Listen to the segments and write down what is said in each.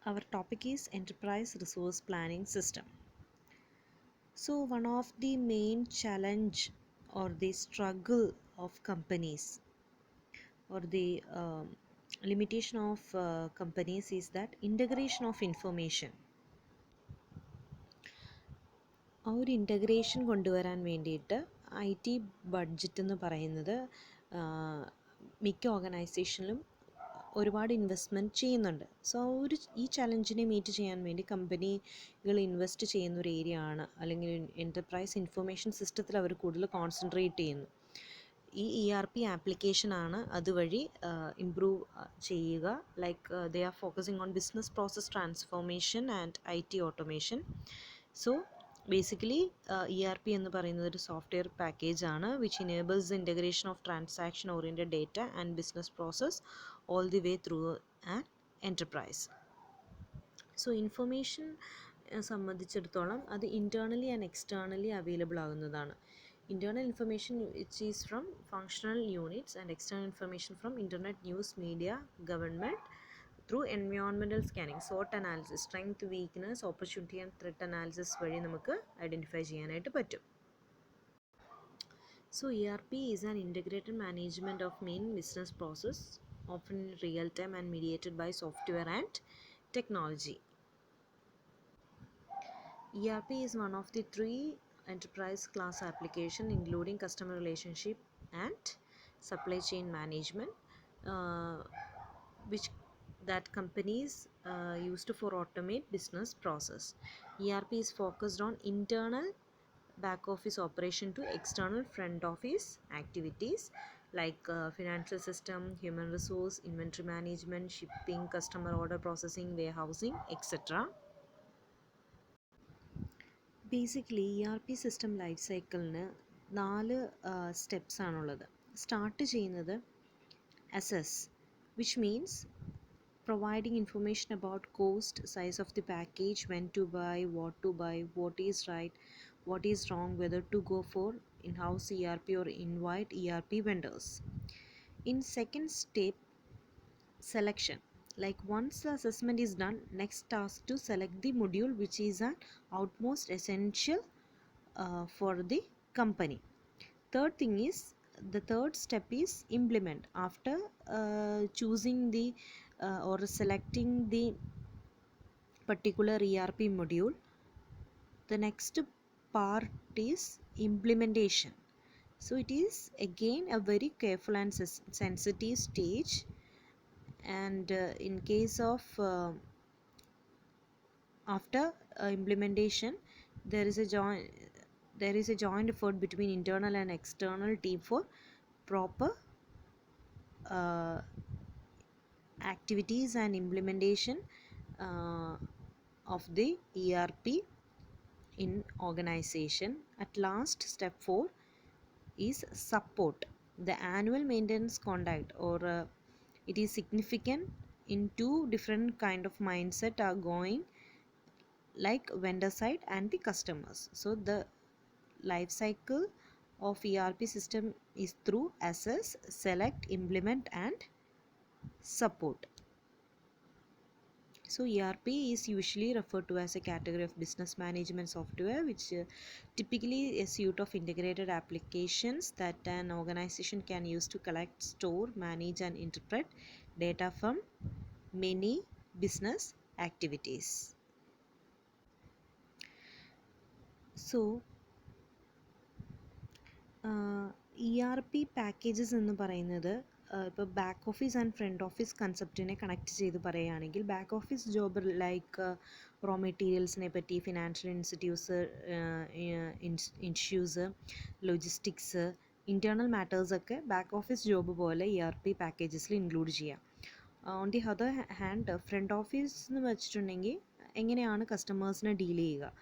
Our topic is enterprise resource planning system. So one of the main challenge or the struggle of companies or the limitation of companies is that integration of information. ആ ഒരു integration കൊണ്ടുവരാൻ വേണ്ടിയിട്ട് IT budget എന്ന് പറയുന്നത് മിക്ക ഓർഗനൈസേഷനിലും ഒരുപാട് investment ചെയ്യുന്നുണ്ട്. So ഈ ചലഞ്ചിനെ മീറ്റ് ചെയ്യാൻ വേണ്ടി കമ്പനികൾ ഇൻവെസ്റ്റ് ചെയ്യുന്ന ഒരു ഏരിയ ആണ്, അല്ലെങ്കിൽ എൻ്റർപ്രൈസ് ഇൻഫർമേഷൻ സിസ്റ്റത്തിൽ അവർ കൂടുതൽ കോൺസെൻട്രേറ്റ് ചെയ്യുന്നു. ഈ ERP ആപ്ലിക്കേഷനാണ് അതുവഴി ഇംപ്രൂവ് ചെയ്യുക. Like they are focusing own business process transformation and IT automation. So basically ERP എന്ന് പറയുന്നത് ഒരു സോഫ്റ്റ്വെയർ പാക്കേജ് ആണ് which enables the integration of transaction oriented data and business process all the way through an enterprise. So information സംബന്ധിച്ചിടത്തോളം അത് internally and externally available ആകുന്നതാണ്. Internal information which is from functional units and external information from internet, news, media, government through environmental scanning, SWOT analysis, strength, weakness, opportunity and threat analysis വഴി നമുക്ക് identify ചെയ്യാനായിട്ട് പറ്റും. So ERP is an integrated management of main business process, often in real time and mediated by software and technology. ERP is one of the three enterprise class application including customer relationship and supply chain management, which that companies used for automate business process. ERP is focused on internal back office operation to external front office activities like financial system, human resource, inventory management, shipping, customer order processing, warehousing, etc. Basically ERP system life സൈക്കിളിന് 4 steps ആണുള്ളത്. Start ചെയ്യുന്നത് assess, which means providing information about cost, size of the package, when to buy, what is right, what is wrong, whether to go for in-house ERP or invite ERP vendors. In second step, selection. Like once the assessment is done, next task to select the module which is an utmost essential for the company. Third thing is, the third step is implement. After choosing the or selecting the particular ERP module, the next part is implementation. So it is again a very careful and sensitive stage, and in case of after implementation, there is a joint effort between internal and external team for proper activities and implementation of the ERP in organization. At last, step 4 is support. The annual maintenance conduct or it is significant in two different kind of mindset are going, like vendor side and the customers. So the life cycle of ERP system is through assess, select, implement and support. So ERP is usually referred to as a category of business management software, which typically a suite of integrated applications that an organization can use to collect, store, manage and interpret data from many business activities. So ERP packages എന്ന് പറയുന്നത് ഇപ്പോൾ back office and front office കൺസെപ്റ്റിനെ connect ചെയ്ത് പറയുകയാണെങ്കിൽ, back office job like raw മെറ്റീരിയൽസിനെ പറ്റി, financial issues, logistics, internal മാറ്റേഴ്സൊക്കെ back office job പോലെ ERP പാക്കേജസിൽ ഇൻക്ലൂഡ് ചെയ്യാം. On the other hand front office എന്ന് വെച്ചിട്ടുണ്ടെങ്കിൽ എങ്ങനെയാണ് കസ്റ്റമേഴ്സിനെ ഡീൽ ചെയ്യുക.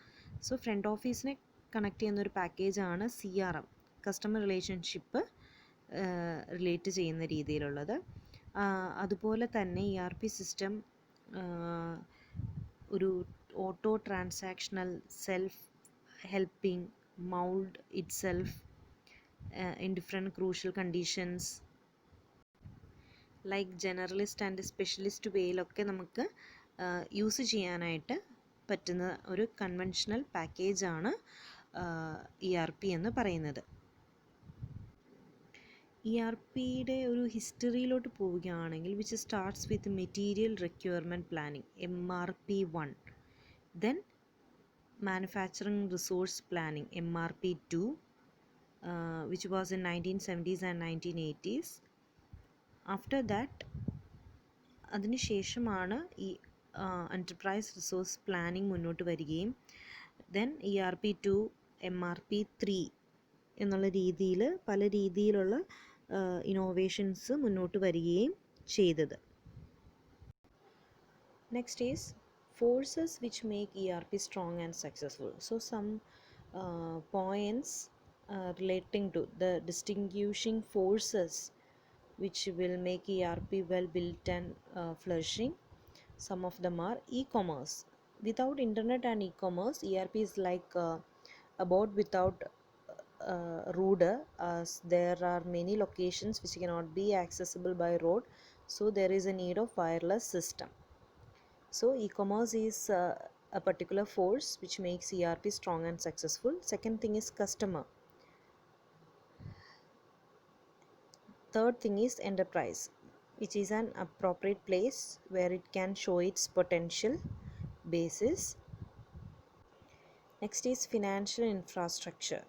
സോ ഫ്രണ്ട് ഓഫീസിനെ കണക്ട് ചെയ്യുന്ന ഒരു പാക്കേജാണ് CRM, കസ്റ്റമർ റിലേഷൻഷിപ്പ് റിലേറ്റ് ചെയ്യുന്ന രീതിയിലുള്ളത്. അതുപോലെ തന്നെ ERP സിസ്റ്റം ഒരു auto transactional, self helping, mould itself in different crucial conditions, like generalist and specialist വേയിലൊക്കെ നമുക്ക് യൂസ് ചെയ്യാനായിട്ട് പറ്റുന്ന ഒരു കൺവെൻഷണൽ പാക്കേജാണ് ERP എന്ന് പറയുന്നത്. ERPയുടെ ഒരു ഹിസ്റ്ററിയിലോട്ട് പോവുകയാണെങ്കിൽ which starts with material requirement planning MRP1, then manufacturing resource planning MRP2, which was in 1970s and 1980s. After that അതിനുശേഷമാണ് ഈ എൻ്റർപ്രൈസ് റിസോഴ്സ് പ്ലാനിങ് മുന്നോട്ട് വരികയും ദെൻ ERP2, MRP3 എന്നുള്ള രീതിയിൽ പല രീതിയിലുള്ള ഇന്നോവേഷൻസ് മുന്നോട്ട് വരികയും ചെയ്തത്. Next is forces which make ERP strong and successful. So some points relating to the distinguishing forces which will make ERP well built and flourishing. Some of them are e-commerce. Without internet and e-commerce, ERP is like a boat without rudder, as there are many locations which cannot be accessible by road, so there is a need of wireless system. So e-commerce is a particular force which makes ERP strong and successful. Second thing is customer. Third thing is enterprise, which is an appropriate place where it can show its potential basis. Next is financial infrastructure.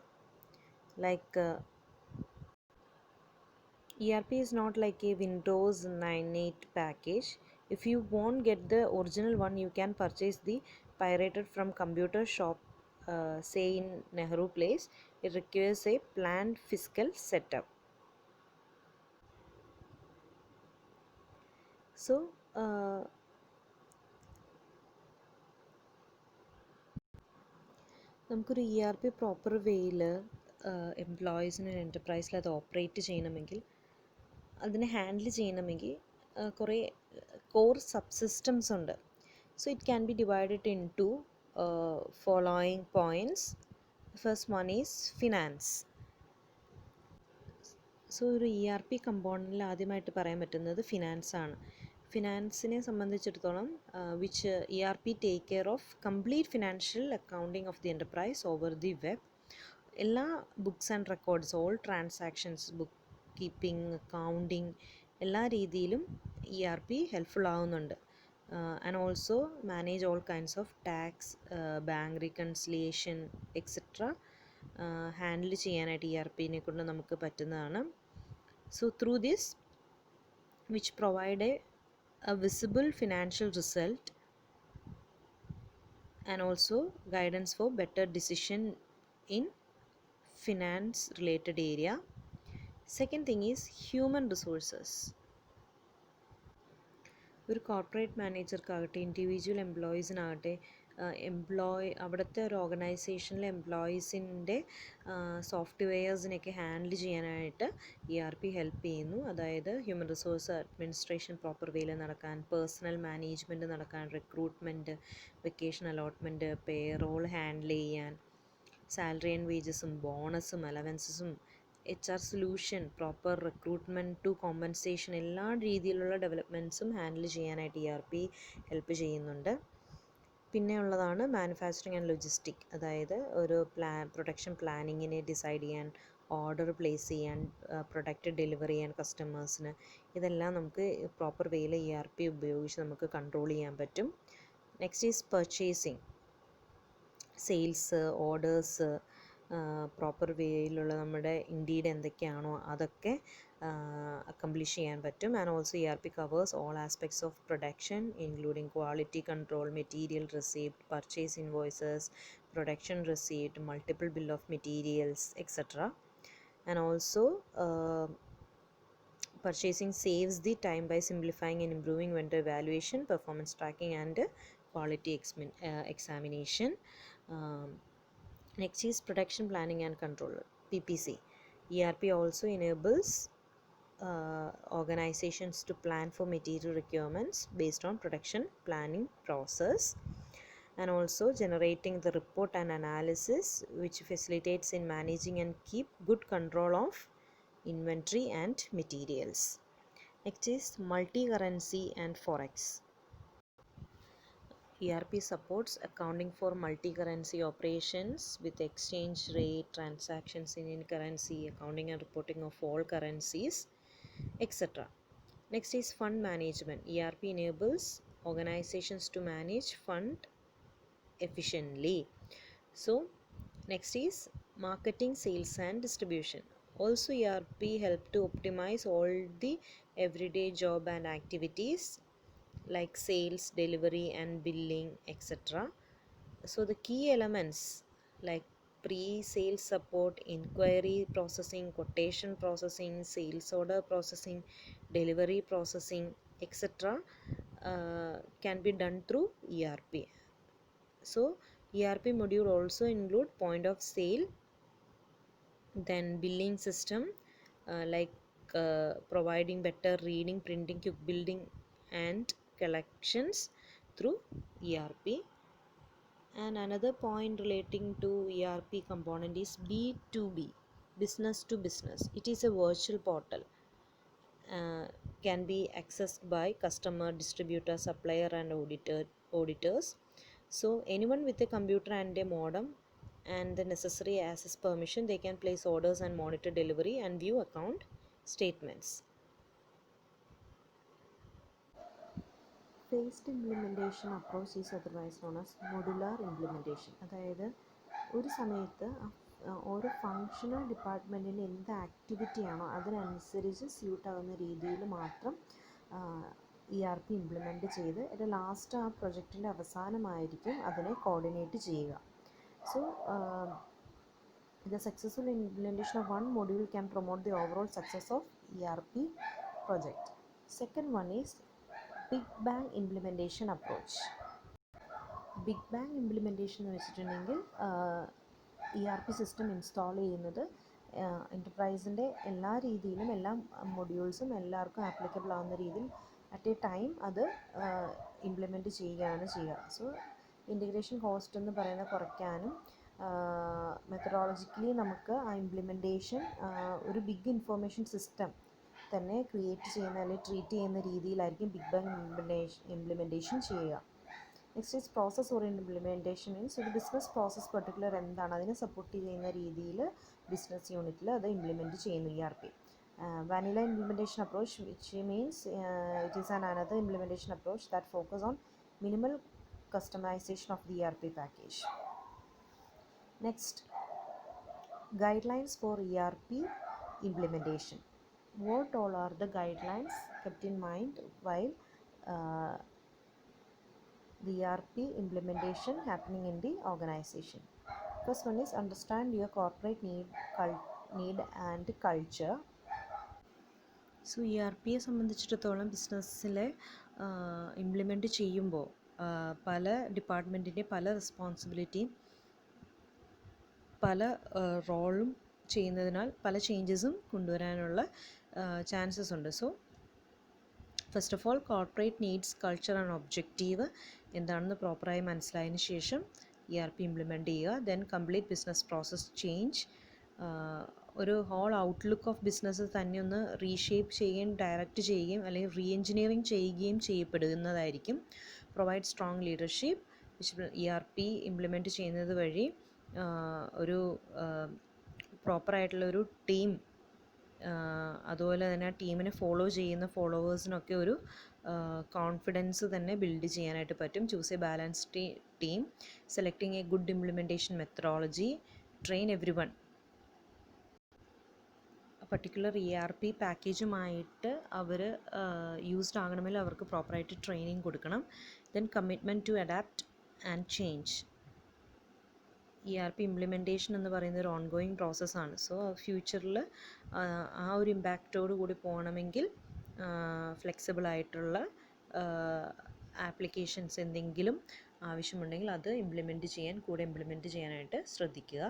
Like ERP is not like a Windows 98 package. If you won't get the original one, you can purchase the pirated from computer shop, say in Nehru Place. It requires a planned fiscal setup. So നമുക്കൊരു ERP proper വേയിൽ എംപ്ലോയീസിന് എൻ്റർപ്രൈസിൽ അത് operate ചെയ്യണമെങ്കിൽ, അതിനെ handle ചെയ്യണമെങ്കിൽ കുറേ core subsystems ഉണ്ട്. So it can be divided into following points. First one is finance. So ഒരു ERP കമ്പോണൻറ്റിൽ ആദ്യമായിട്ട് പറയാൻ പറ്റുന്നത് ഫിനാൻസാണ്. ഫിനാൻസിനെ സംബന്ധിച്ചിടത്തോളം which ERP take care of complete financial accounting of the enterprise over the web. എല്ലാ books and records, all transactions, book keeping, accounting, എല്ലാ രീതിയിലും ERP ഹെൽപ്ഫുൾ ആവുന്നുണ്ട്. And also manage all kinds of tax, bank reconciliation etcetera handle ചെയ്യാനായിട്ട് ERPനെ കൊണ്ട് നമുക്ക് പറ്റുന്നതാണ്. So through this, which provide a visible financial result and also guidance for better decision in finance related area. Second thing is human resources. ഒരു corporate മാനേജർക്കാകട്ടെ individual എംപ്ലോയീസിനാകട്ടെ അവിടുത്തെ ഒരു ഓർഗനൈസേഷനിലെ എംപ്ലോയീസിൻ്റെ സോഫ്റ്റ്വെയർസിനെയൊക്കെ ഹാൻഡിൽ ചെയ്യാനായിട്ട് ERP ഹെൽപ്പ് ചെയ്യുന്നു. അതായത് ഹ്യൂമൻ റിസോഴ്സ് അഡ്മിനിസ്ട്രേഷൻ പ്രോപ്പർ വേയിൽ നടക്കാൻ, പേഴ്സണൽ മാനേജ്മെൻറ്റ് നടക്കാൻ, recruitment, vacation allotment, payroll handle ചെയ്യാൻ, സാലറി ആൻഡ് വേജസും ബോണസും അലവൻസസും, HR solution, proper recruitment to compensation, എല്ലാ രീതിയിലുള്ള ഡെവലപ്മെൻറ്റ്സും ഹാൻഡിൽ ചെയ്യാനായിട്ട് ERP ഹെൽപ്പ് ചെയ്യുന്നുണ്ട്. പിന്നെ ഉള്ളതാണ് മാനുഫാക്ചറിങ് ആൻഡ് ലോജിസ്റ്റിക്. അതായത് ഒരു പ്രൊഡക്ഷൻ പ്ലാനിങ്ങിനെ ഡിസൈഡ് ചെയ്യാൻ, ഓർഡർ പ്ലേസ് ചെയ്യാൻ, പ്രൊഡക്റ്റ് ഡെലിവറി ചെയ്യാൻ കസ്റ്റമേഴ്സിന്, ഇതെല്ലാം നമുക്ക് പ്രോപ്പർ വേയിൽ ERP ഉപയോഗിച്ച് നമുക്ക് കൺട്രോൾ ചെയ്യാൻ പറ്റും. Next is purchasing, sales, orders, proper വേയിലുള്ള നമ്മുടെ ഇൻഡീഡ് എന്തൊക്കെയാണോ അതൊക്കെ അക്കംപ്ലിഷ് ചെയ്യാൻ പറ്റും. And also ERP covers all aspects of production including quality control, material receipt, purchase invoices, production receipt, multiple bill of materials etcetera. And also purchasing saves the time by simplifying and improving vendor evaluation, performance tracking and quality examination. Next is production planning and control, PPC. ERP also enables organizations to plan for material requirements based on production planning process, and also generating the report and analysis which facilitates in managing and keep good control of inventory and materials. Next is multi-currency and forex. ERP supports accounting for multi-currency operations with exchange rate, transactions in currency, accounting and reporting of all currencies, etc. Next is fund management. ERP enables organizations to manage fund efficiently. So next is marketing, sales and distribution. Also ERP help to optimize all the everyday job and activities like sales, delivery and billing, etc. So the key elements like pre-sales support, inquiry processing, quotation processing, sales order processing, delivery processing, etc. Can be done through ERP. So ERP module also include point of sale, then billing system, providing better reading, printing, quick building and collections through ERP. And another point relating to ERP component is B2B, business to business. It is a virtual portal, uh, can be accessed by customer, distributor, supplier and auditors. So anyone with a computer and a modem and the necessary access permission, they can place orders and monitor delivery and view account statements. Phased implementation approach is otherwise known as modular implementation. അതായത് ഒരു സമയത്ത് ഓരോ functional ഡിപ്പാർട്ട്മെൻറ്റിന് എന്ത് ആക്ടിവിറ്റിയാണോ അതിനനുസരിച്ച് suit ആകുന്ന രീതിയിൽ മാത്രം ERP implement ചെയ്ത് ഇത് ലാസ്റ്റ് ആ പ്രൊജക്റ്റിൻ്റെ അവസാനമായിരിക്കും അതിനെ കോർഡിനേറ്റ് ചെയ്യുക. So the successful implementation of one module can promote the overall success of ERP project. Second one is Big Bang implementation approach. Big bang implementation എന്ന് വെച്ചിട്ടുണ്ടെങ്കിൽ ERP സിസ്റ്റം ഇൻസ്റ്റാൾ ചെയ്യുന്നത് എൻ്റർപ്രൈസിൻ്റെ എല്ലാ രീതിയിലും എല്ലാ മൊഡ്യൂൾസും എല്ലാവർക്കും ആപ്ലിക്കബിൾ ആവുന്ന രീതിയിൽ അറ്റ് എ ടൈം അത് ഇംപ്ലിമെൻറ്റ് ചെയ്യുകയാണ് ചെയ്യുക. സോ ഇൻറ്റഗ്രേഷൻ കോസ്റ്റ് എന്ന് പറയുന്നത് കുറയ്ക്കാനും മെത്തഡോളജിക്കലി നമുക്ക് ആ ഇംപ്ലിമെൻറ്റേഷൻ ഒരു ബിഗ് ഇൻഫോർമേഷൻ സിസ്റ്റം തന്നെ ക്രിയേറ്റ് ചെയ്യുന്ന അല്ലെങ്കിൽ ട്രീറ്റ് ചെയ്യുന്ന രീതിയിലായിരിക്കും ബിഗ് ബാങ് ഇംപ്ലിമെൻറ്റേഷൻ ചെയ്യുക. Next is process oriented implementation means ഒരു ബിസിനസ് പ്രോസസ് പെർട്ടിക്കുലർ എന്താണ് അതിനെ സപ്പോർട്ട് ചെയ്യുന്ന രീതിയിൽ ബിസിനസ് യൂണിറ്റിൽ അത് ഇംപ്ലിമെൻറ്റ് ചെയ്യുന്നു ERP. Vanilla implementation approach, which means it is another implementation approach that focus on minimal customization of the ERP package. Next, guidelines for ERP implementation. What all are the guidelines kept in mind while the ERP implementation happening in the organization? First one is understand your corporate need and culture. So ERP യെ സംബന്ധിച്ചിടത്തോളം ബിസിനസ്സിലെ implement ചെയ്യുമ്പോൾ പല ഡിപ്പാർട്ട്മെൻറ്റിൻ്റെ പല റെസ്പോൺസിബിലിറ്റിയും പല റോളും ചെയ്യുന്നതിനാൽ പല ചേഞ്ചസും കൊണ്ടുവരാനുള്ള ചാൻസസ് ഉണ്ട്. So first of all corporate needs, culture and objective എന്താണെന്ന് പ്രോപ്പറായി മനസ്സിലായതിന് ശേഷം ERP ഇംപ്ലിമെൻറ്റ് ചെയ്യുക. Then complete business process change, ഒരു ഹോൾ ഔട്ട്ലുക്ക് ഓഫ് ബിസിനസ് തന്നെ ഒന്ന് റീഷേപ്പ് ചെയ്യുകയും ഡയറക്റ്റ് ചെയ്യുകയും അല്ലെങ്കിൽ റീ എഞ്ചിനീയറിങ് ചെയ്യുകയും ചെയ്യപ്പെടുന്നതായിരിക്കും. Provide strong leadership which ERP implement ചെയ്യുന്നത് വഴി ഒരു പ്രോപ്പറായിട്ടുള്ളൊരു ടീം, അതുപോലെ തന്നെ ആ ടീമിനെ ഫോളോ ചെയ്യുന്ന ഫോളോവേഴ്സിനൊക്കെ ഒരു കോൺഫിഡൻസ് തന്നെ ബിൽഡ് ചെയ്യാനായിട്ട് പറ്റും. Choose a balanced team, selecting a good implementation methodology, train everyone. Particular ERP പാക്കേജുമായിട്ട് അവർ യൂസ്ഡ് ആകണമെങ്കിൽ അവർക്ക് പ്രോപ്പറായിട്ട് ട്രെയിനിങ് കൊടുക്കണം. Then commitment to adapt and change. ERP implementation എന്ന് പറയുന്നത് ഒരു ഓൺഗോയിങ് പ്രോസസ്സാണ്. സോ ഫ്യൂച്ചറിൽ ആ ഒരു ഇമ്പാക്റ്റോട് കൂടി പോകണമെങ്കിൽ ഫ്ലെക്സിബിളായിട്ടുള്ള ആപ്ലിക്കേഷൻസ് എന്തെങ്കിലും ആവശ്യമുണ്ടെങ്കിൽ അത് ഇംപ്ലിമെൻറ്റ് ചെയ്യാനായിട്ട് ശ്രദ്ധിക്കുക.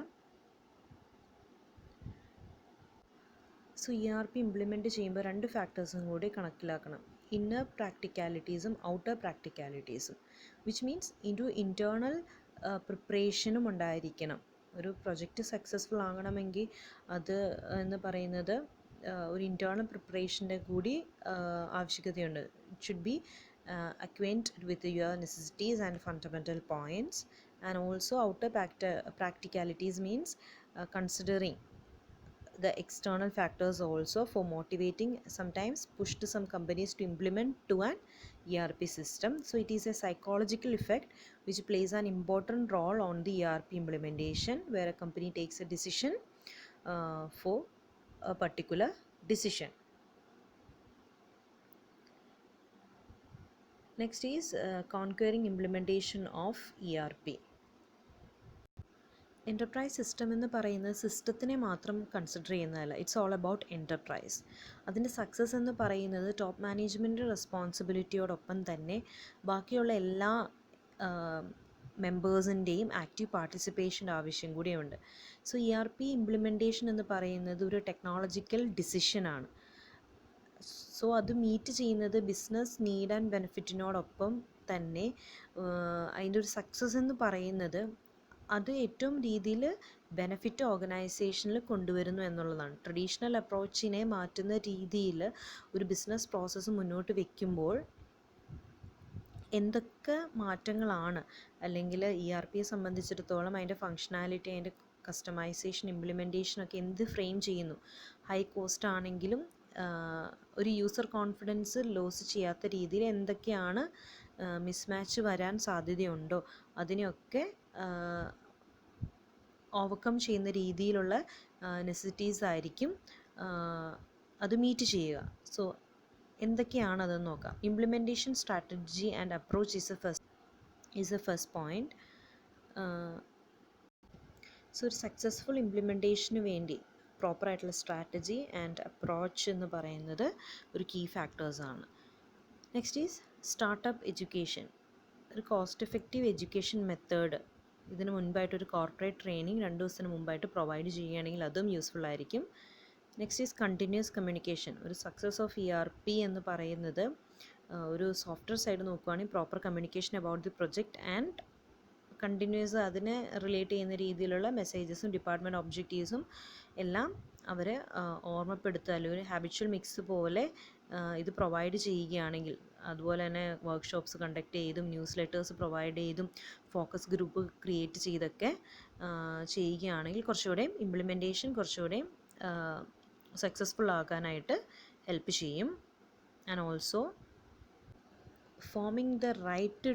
സോ ERP ഇംപ്ലിമെൻറ്റ് ചെയ്യുമ്പോൾ രണ്ട് ഫാക്ടേഴ്സും കൂടി കണക്കിലാക്കണം. ഇന്നർ പ്രാക്ടിക്കാലിറ്റീസും ഔട്ടർ പ്രാക്ടിക്കാലിറ്റീസും, വിച്ച് മീൻസ് ഇൻറ്റേർണൽ പ്രിപ്പറേഷനും ഉണ്ടായിരിക്കണം. ഒരു പ്രൊജക്റ്റ് സക്സസ്ഫുൾ ആകണമെങ്കിൽ അത് എന്ന് പറയുന്നത് ഒരു ഇൻറ്റേർണൽ പ്രിപ്പറേഷൻ്റെ കൂടി ആവശ്യകതയുണ്ട്. It should be acquainted with your necessities and fundamental points, and also outer practicalities means considering the external factors also for motivating sometimes pushed some companies to implement to an ERP system. So it is a psychological effect which plays an important role on the ERP implementation, where a company takes a decision for a particular decision. Next is conquering implementation of ERP. Enterprise system എന്ന് പറയുന്നത് സിസ്റ്റത്തിനെ മാത്രം consider ചെയ്യുന്നതല്ല, it's all about enterprise. അതിൻ്റെ success എന്ന് പറയുന്നത് top management റെസ്പോൺസിബിലിറ്റിയോടൊപ്പം തന്നെ ബാക്കിയുള്ള എല്ലാ മെമ്പേഴ്സിൻ്റെയും ആക്റ്റീവ് പാർട്ടിസിപ്പേഷൻ്റെ ആവശ്യം കൂടിയുണ്ട്. സോ ERP ഇംപ്ലിമെൻറ്റേഷൻ എന്ന് പറയുന്നത് ഒരു ടെക്നോളജിക്കൽ ഡിസിഷനാണ്. സോ അത് മീറ്റ് ചെയ്യുന്നത് ബിസിനസ് നീഡ് ആൻഡ് ബെനിഫിറ്റിനോടൊപ്പം തന്നെ അതിൻ്റെ ഒരു സക്സസ് എന്ന് പറയുന്നത് അത് ഏറ്റവും രീതിയിൽ ബെനഫിറ്റ് ഓർഗനൈസേഷനിൽ കൊണ്ടുവരുന്നു എന്നുള്ളതാണ്. ട്രഡീഷണൽ അപ്രോച്ചിനെ മാറ്റുന്ന രീതിയിൽ ഒരു ബിസിനസ് പ്രോസസ്സ് മുന്നോട്ട് വയ്ക്കുമ്പോൾ എന്തൊക്കെ മാറ്റങ്ങളാണ്, അല്ലെങ്കിൽ ERPയെ സംബന്ധിച്ചിടത്തോളം അതിൻ്റെ ഫങ്ഷനാലിറ്റി, അതിൻ്റെ കസ്റ്റമൈസേഷൻ, ഇംപ്ലിമെൻറ്റേഷനൊക്കെ എന്ത് ഫ്രെയിം ചെയ്യുന്നു. ഹൈ കോസ്റ്റ് ആണെങ്കിലും ഒരു യൂസർ കോൺഫിഡൻസ് ലോസ് ചെയ്യാത്ത രീതിയിൽ എന്തൊക്കെയാണ് മിസ്മാച്ച് വരാൻ സാധ്യതയുണ്ടോ അതിനെയൊക്കെ ഓവർകം ചെയ്യുന്ന രീതിയിലുള്ള നെസസിറ്റീസ് ആയിരിക്കും അത് മീറ്റ് ചെയ്യുക. സോ എന്തൊക്കെയാണതെന്ന് നോക്കാം. Implementation strategy and approach is a first point. So ഒരു സക്സസ്ഫുൾ ഇംപ്ലിമെൻറ്റേഷന് വേണ്ടി പ്രോപ്പറായിട്ടുള്ള സ്ട്രാറ്റജി ആൻഡ് അപ്രോച്ച് എന്ന് പറയുന്നത് ഒരു കീ ഫാക്ടേഴ്സാണ്. Next is startup education. ഒരു കോസ്റ്റ് എഫക്റ്റീവ് എഡ്യൂക്കേഷൻ മെത്തേഡ് ഇതിന് മുൻപായിട്ടൊരു കോർപ്പറേറ്റ് ട്രെയിനിങ് 2 ദിവസത്തിന് മുമ്പായിട്ട് പ്രൊവൈഡ് ചെയ്യുകയാണെങ്കിൽ അതും യൂസ്ഫുൾ ആയിരിക്കും. Next is continuous communication. ഒരു സക്സസ് ഓഫ് ERP എന്ന് പറയുന്നത് ഒരു സോഫ്റ്റ്വെയർ സൈഡ് നോക്കുകയാണെങ്കിൽ proper communication about the project and continuous അതിനെ റിലേറ്റ് ചെയ്യുന്ന രീതിയിലുള്ള മെസ്സേജസും ഡിപ്പാർട്ട്മെൻറ്റ് ഒബ്ജക്റ്റീവ്സും എല്ലാം അവർ ഓർമ്മപ്പെടുത്തുക, അല്ലെങ്കിൽ ഒരു ഹാബിച്വൽ മിക്സ് പോലെ ഇത് പ്രൊവൈഡ് ചെയ്യുകയാണെങ്കിൽ, അതുപോലെ തന്നെ വർക്ക്ഷോപ്സ് കണ്ടക്ട് ചെയ്തും ന്യൂസ് ലെറ്റേഴ്സ് പ്രൊവൈഡ് ചെയ്തും ഫോക്കസ് ഗ്രൂപ്പ് ക്രിയേറ്റ് ചെയ്തൊക്കെ ചെയ്യുകയാണെങ്കിൽ കുറച്ചുകൂടെയും ഇംപ്ലിമെൻറ്റേഷൻ കുറച്ചുകൂടെയും സക്സസ്ഫുൾ ആകാനായിട്ട് ഹെൽപ്പ് ചെയ്യും. And also forming the right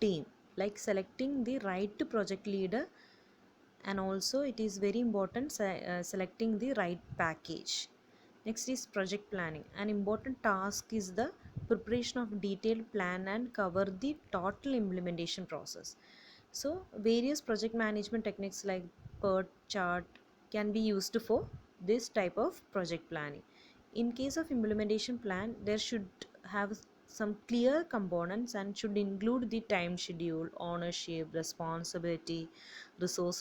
team, like selecting the right project leader, and also it is very important selecting the right package. Next is project planning. An important task is the preparation of detailed plan and cover the total implementation process. So various project management techniques like PERT chart can be used for this type of project planning. In case of implementation plan, there should have some clear components and should include the time schedule, ownership, responsibility, resource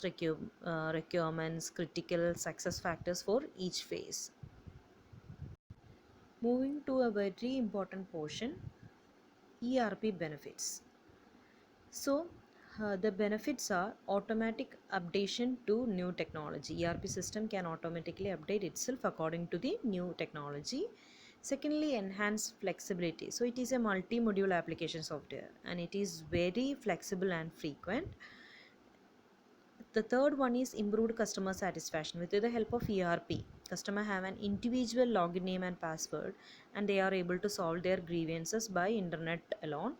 requirements, critical success factors for each phase. Moving to a very important portion, ERP benefits. So the benefits are automatic updation to new technology. ERP system can automatically update itself according to the new technology. Secondly, enhanced flexibility. So it is a multi-module application software and it is very flexible and frequent. The third one is improved customer satisfaction. With the help of ERP, customer have an individual login name and password and they are able to solve their grievances by internet alone.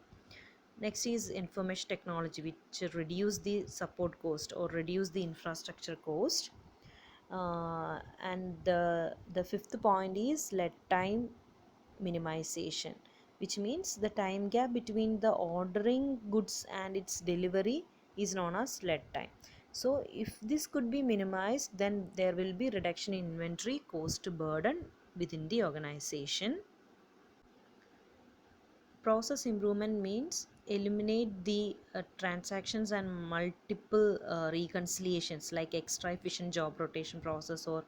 Next is information technology, which reduce the support cost or reduce the infrastructure cost. And the fifth point is lead time minimization, which means the time gap between the ordering goods and its delivery is known as lead time. So if this could be minimized, then there will be reduction in inventory cost burden within the organization. Process improvement means eliminate the transactions and multiple reconciliations, like extra efficient job rotation process or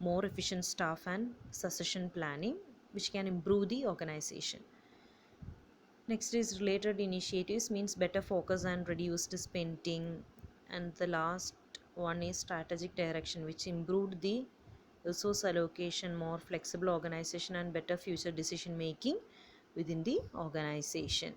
more efficient staff and succession planning, which can improve the organization. Next is related initiatives, means better focus and reduced spending. And the last one is strategic direction, which improved the resource allocation, more flexible organization and better future decision making within the organization.